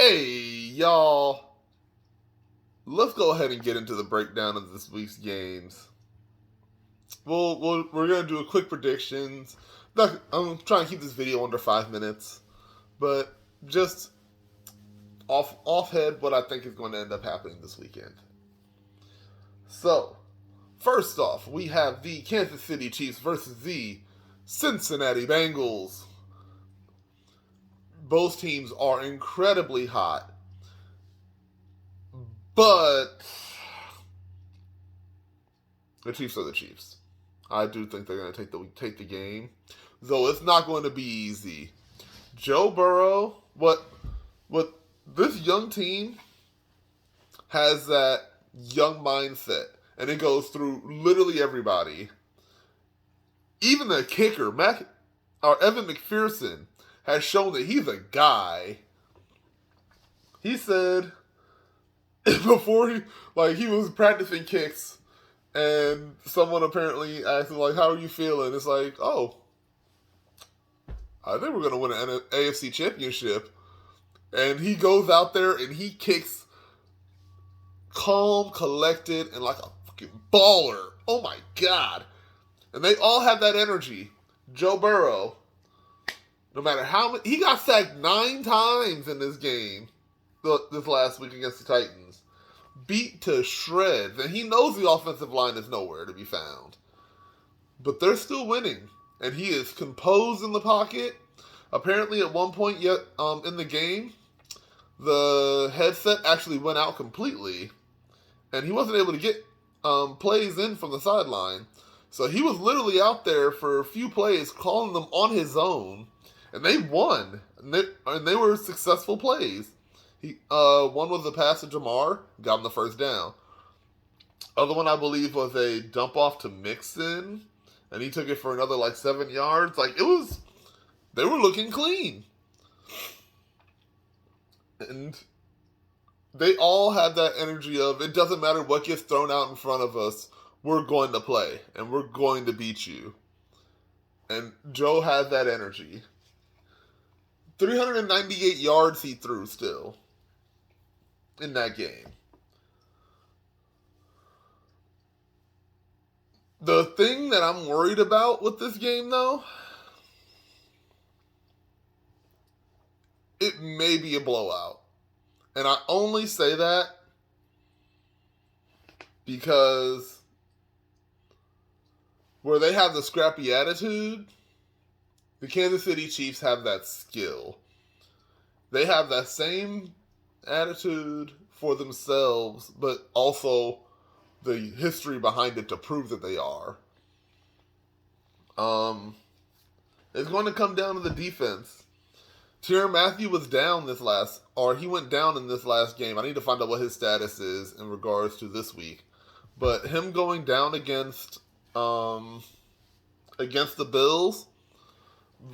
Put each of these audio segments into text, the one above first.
Hey, y'all. Let's go ahead and get into the breakdown of this week's games. We're going to do a quick predictions. I'm trying to keep this video under 5 minutes, but just off head what I think is going to end up happening this weekend. So, first off, we have the Kansas City Chiefs versus the Cincinnati Bengals. Both teams are incredibly hot, but the Chiefs are the Chiefs. I do think they're going to take the game, though it's not going to be easy. Joe Burrow, what this young team has that young mindset, and it goes through literally everybody. Even the kicker, Evan McPherson, has shown that he's a guy. He said before he was practicing kicks. And someone apparently asked him, like, how are you feeling? It's like, oh, I think we're going to win an AFC championship. And he goes out there and he kicks calm, collected, and like a fucking baller. Oh my God. And they all have that energy. Joe Burrow, no matter how many, he got sacked 9 times in this game, this last week against the Titans. Beat to shreds, and he knows the offensive line is nowhere to be found. But they're still winning, and he is composed in the pocket. Apparently, at one point yet in the game, the headset actually went out completely, and he wasn't able to get plays in from the sideline. So he was literally out there for a few plays, calling them on his own, and they won, and they were successful plays. One was a pass to Jamar, got him the first down. Other one, I believe, was a dump off to Mixon, and he took it for another 7 yards. They were looking clean. And they all had that energy of, it doesn't matter what gets thrown out in front of us, we're going to play, and we're going to beat you. And Joe had that energy. 398 yards he threw still in that game. The thing that I'm worried about with this game, though, it may be a blowout. And I only say that because where they have the scrappy attitude, the Kansas City Chiefs have that skill. They have that same attitude for themselves, but also the history behind it to prove that they are. It's going to come down to the defense. Tyrann Mathieu was down he went down in this last game. I need to find out what his status is in regards to this week. But him going down against the Bills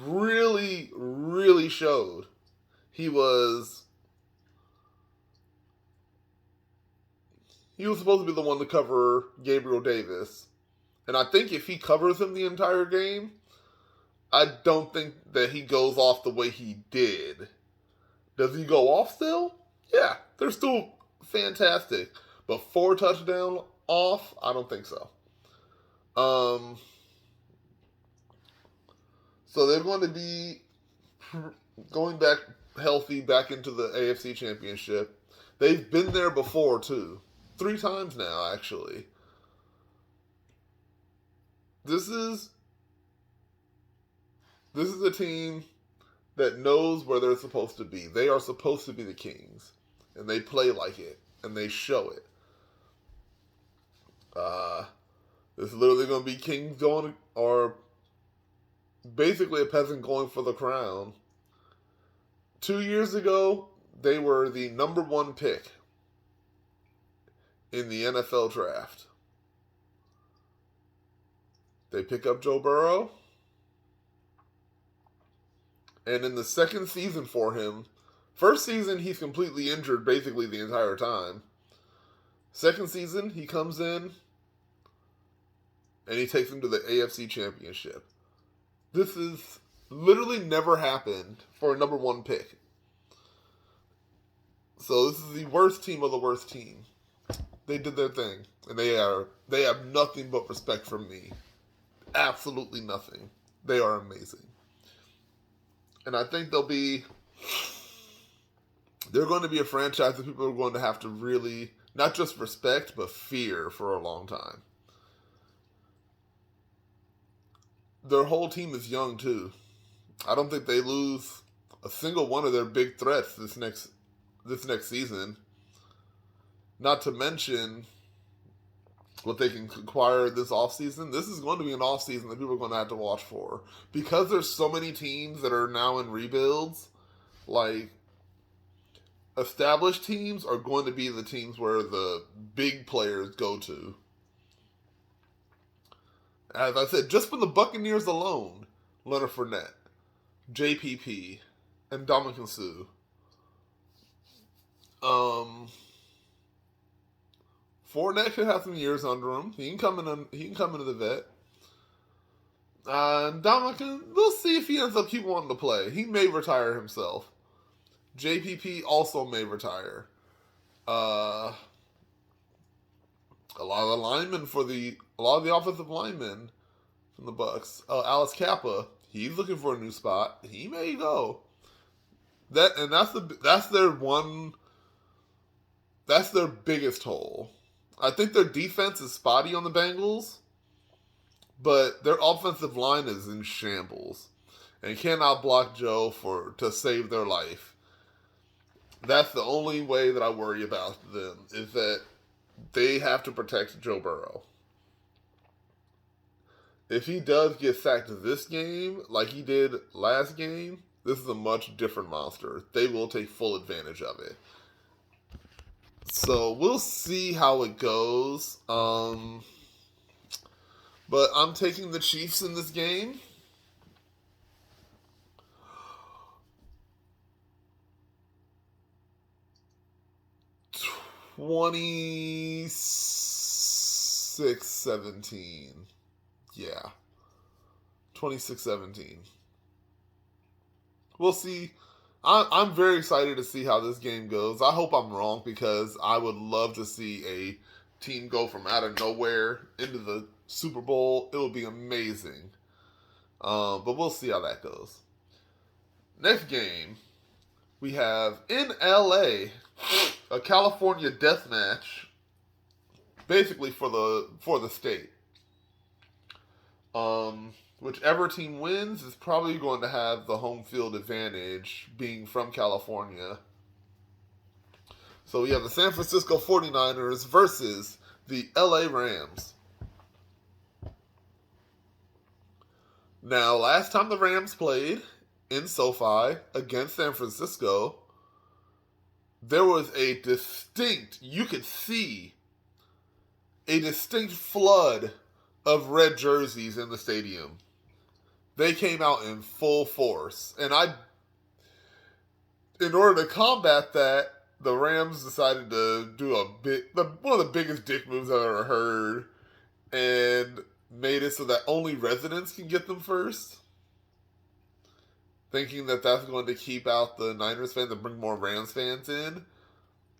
really, really showed he was supposed to be the one to cover Gabriel Davis. And I think if he covers him the entire game, I don't think that he goes off the way he did. Does he go off still? Yeah, they're still fantastic. But 4 touchdown off, I don't think so. So they're going to be going back healthy back into the AFC Championship. They've been there before, too. 3 times now, actually. This is a team that knows where they're supposed to be. They are supposed to be the Kings. And they play like it. And they show it. This is literally going to be Kings going, or basically a peasant going for the crown. 2 years ago, they were the number 1 pick in the NFL draft. They pick up Joe Burrow. And in the second season for him, first season he's completely injured basically the entire time. Second season, he comes in and he takes him to the AFC Championship. This is literally never happened for a number 1 pick. So this is the worst team of the worst team. They did their thing, and they have nothing but respect from me. Absolutely nothing. They are amazing, and I think they're going to be a franchise that people are going to have to really not just respect but fear for a long time. Their whole team is young too. I don't think they lose a single one of their big threats this next season. Not to mention what they can acquire this offseason. This is going to be an offseason that people are going to have to watch for. Because there's so many teams that are now in rebuilds, like, established teams are going to be the teams where the big players go to. As I said, just from the Buccaneers alone, Leonard Fournette, JPP, and Dominican Sue. Fournette could have some years under him. He can come into the vet. Dominican, we'll see if he ends up keep wanting to play. He may retire himself. JPP also may retire. A lot of the offensive linemen from the Bucs. Alex Kappa, he's looking for a new spot. He may go. That's their biggest hole. I think their defense is spotty on the Bengals, but their offensive line is in shambles and cannot block Joe to save their life. That's the only way that I worry about them, is that they have to protect Joe Burrow. If he does get sacked this game, like he did last game, this is a much different monster. They will take full advantage of it. So we'll see how it goes. But I'm taking the Chiefs in this game. $26-17. Yeah. 26-17. We'll see. I'm very excited to see how this game goes. I hope I'm wrong, because I would love to see a team go from out of nowhere into the Super Bowl. It would be amazing. But we'll see how that goes. Next game, we have in LA a California death match, basically for the state. Whichever team wins is probably going to have the home field advantage, being from California. So we have the San Francisco 49ers versus the LA Rams. Now, last time the Rams played in SoFi against San Francisco, there was you could see a distinct flood of red jerseys in the stadium. They came out in full force. And in order to combat that, the Rams decided to do one of the biggest dick moves I've ever heard, and made it so that only residents can get them first, thinking that that's going to keep out the Niners fans and bring more Rams fans in.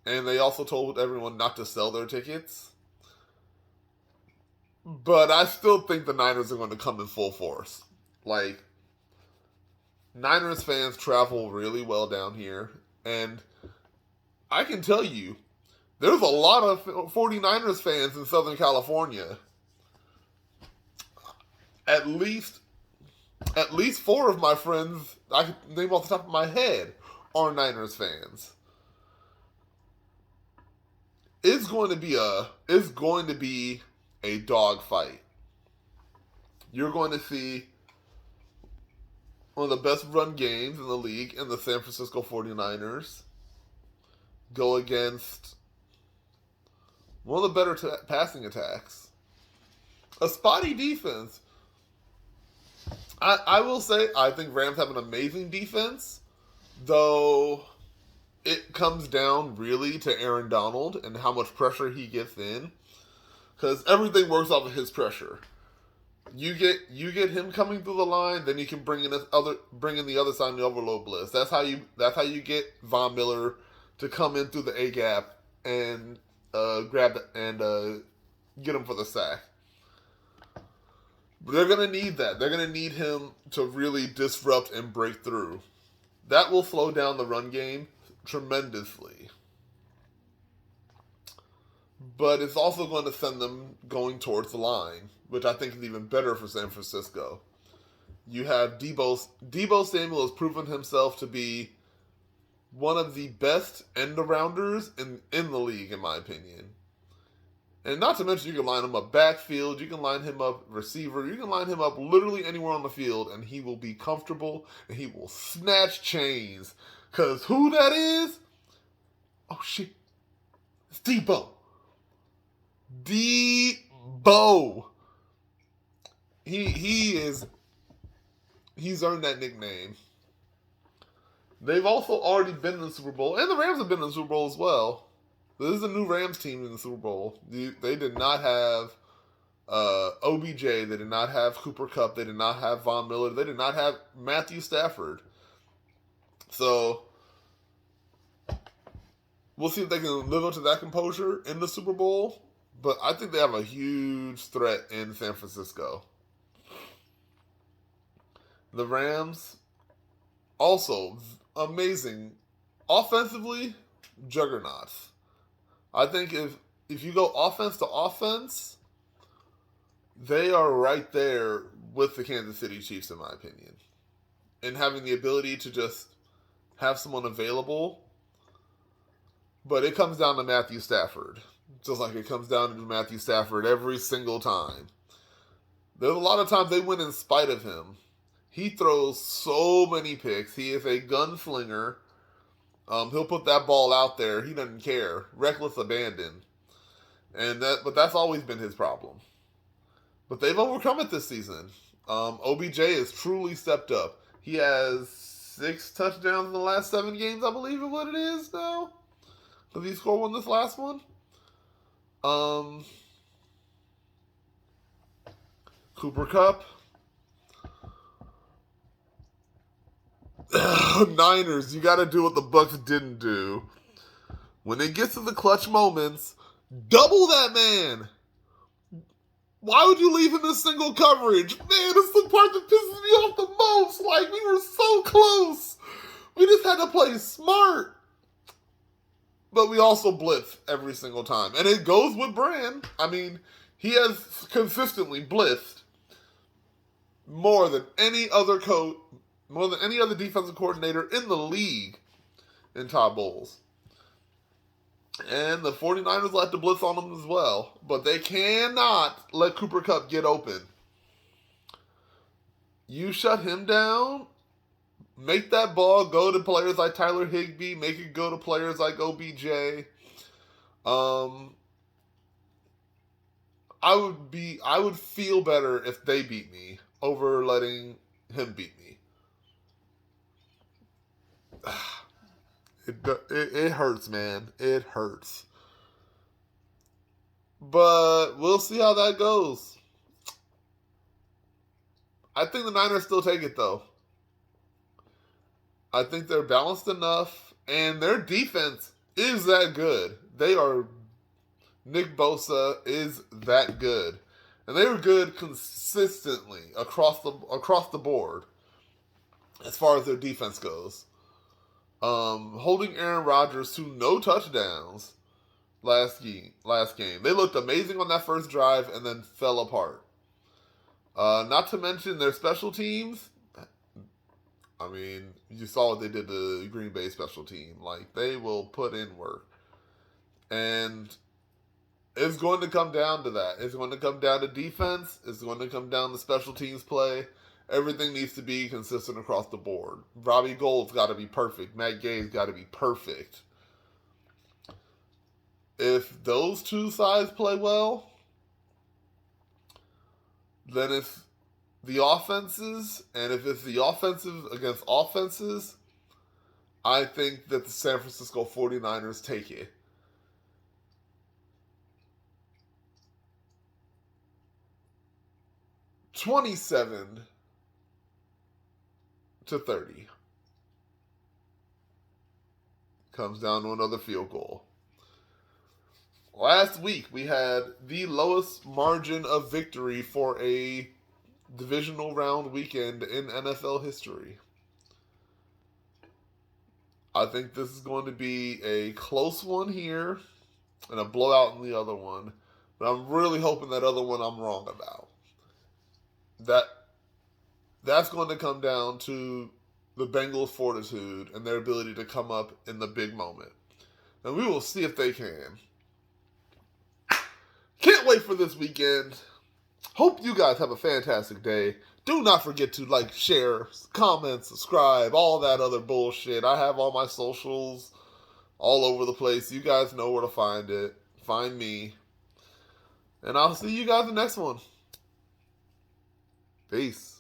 And they also told everyone not to sell their tickets. But I still think the Niners are going to come in full force. Like, Niners fans travel really well down here. And I can tell you, there's a lot of 49ers fans in Southern California. At least 4 of my friends, I can name off the top of my head, are Niners fans. It's going to be a dogfight. You're going to see one of the best run games in the league in the San Francisco 49ers go against one of the better passing attacks. A spotty defense. I will say, I think Rams have an amazing defense, though it comes down really to Aaron Donald and how much pressure he gets in, because everything works off of his pressure. You get him coming through the line, then you can bring in the other side in the overload blitz. That's how you get Von Miller to come in through the A gap and grab and get him for the sack. But they're gonna need that. They're gonna need him to really disrupt and break through. That will slow down the run game tremendously. But it's also going to send them going towards the line, which I think is even better for San Francisco. You have Debo Samuel has proven himself to be one of the best end-arounders in the league, in my opinion. And not to mention, you can line him up backfield, you can line him up receiver, you can line him up literally anywhere on the field, and he will be comfortable, and he will snatch chains. Because who that is? Oh, shit. It's Debo. Debo. He's earned that nickname. They've also already been in the Super Bowl, and the Rams have been in the Super Bowl as well. This is a new Rams team in the Super Bowl. They did not have OBJ. They did not have Cooper Kupp. They did not have Von Miller. They did not have Matthew Stafford. So we'll see if they can live up to that composure in the Super Bowl. But I think they have a huge threat in San Francisco. The Rams, also amazing. Offensively, juggernauts. I think if you go offense to offense, they are right there with the Kansas City Chiefs, in my opinion. And having the ability to just have someone available. But it comes down to Matthew Stafford. Just like it comes down to Matthew Stafford every single time. There's a lot of times they win in spite of him. He throws so many picks. He is a gunslinger. He'll put that ball out there. He doesn't care. Reckless abandon. But that's always been his problem. But they've overcome it this season. OBJ has truly stepped up. He has 6 touchdowns in the last 7 games, I believe is what it is now. Did he score one this last one? Cooper Kupp. Niners, you got to do what the Bucks didn't do. When it gets to the clutch moments, double that man. Why would you leave him in single coverage? Man, it's the part that pisses me off the most. Like, we were so close. We just had to play smart. But we also blitz every single time. And it goes with Brand. I mean, he has consistently blitzed more than any other coach, more than any other defensive coordinator in the league in Todd Bowles. And the 49ers like to blitz on them as well. But they cannot let Cooper Kupp get open. You shut him down, make that ball go to players like Tyler Higbee, make it go to players like OBJ. I would feel better if they beat me over letting him beat me. It hurts, man. It hurts. But we'll see how that goes. I think the Niners still take it, though. I think they're balanced enough, and their defense is that good. Nick Bosa is that good. And they were good consistently across the board as far as their defense goes. Holding Aaron Rodgers to no touchdowns last game. They looked amazing on that first drive and then fell apart. Not to mention their special teams. I mean, you saw what they did to the Green Bay special team. Like, they will put in work. And it's going to come down to that. It's going to come down to defense. It's going to come down to special teams play. Everything needs to be consistent across the board. Robbie Gould's got to be perfect. Matt Gay's got to be perfect. If those two sides play well, then it's the offenses, and if it's the offensive against offenses, I think that the San Francisco 49ers take it. $27-30. Comes down to another field goal. Last week, we had the lowest margin of victory for a divisional round weekend in NFL history. I think this is going to be a close one here and a blowout in the other one. But I'm really hoping that other one I'm wrong about. That's going to come down to the Bengals' fortitude and their ability to come up in the big moment. And we will see if they can. Can't wait for this weekend. Hope you guys have a fantastic day. Do not forget to like, share, comment, subscribe, all that other bullshit. I have all my socials all over the place. You guys know where to find it. Find me. And I'll see you guys in the next one. Peace.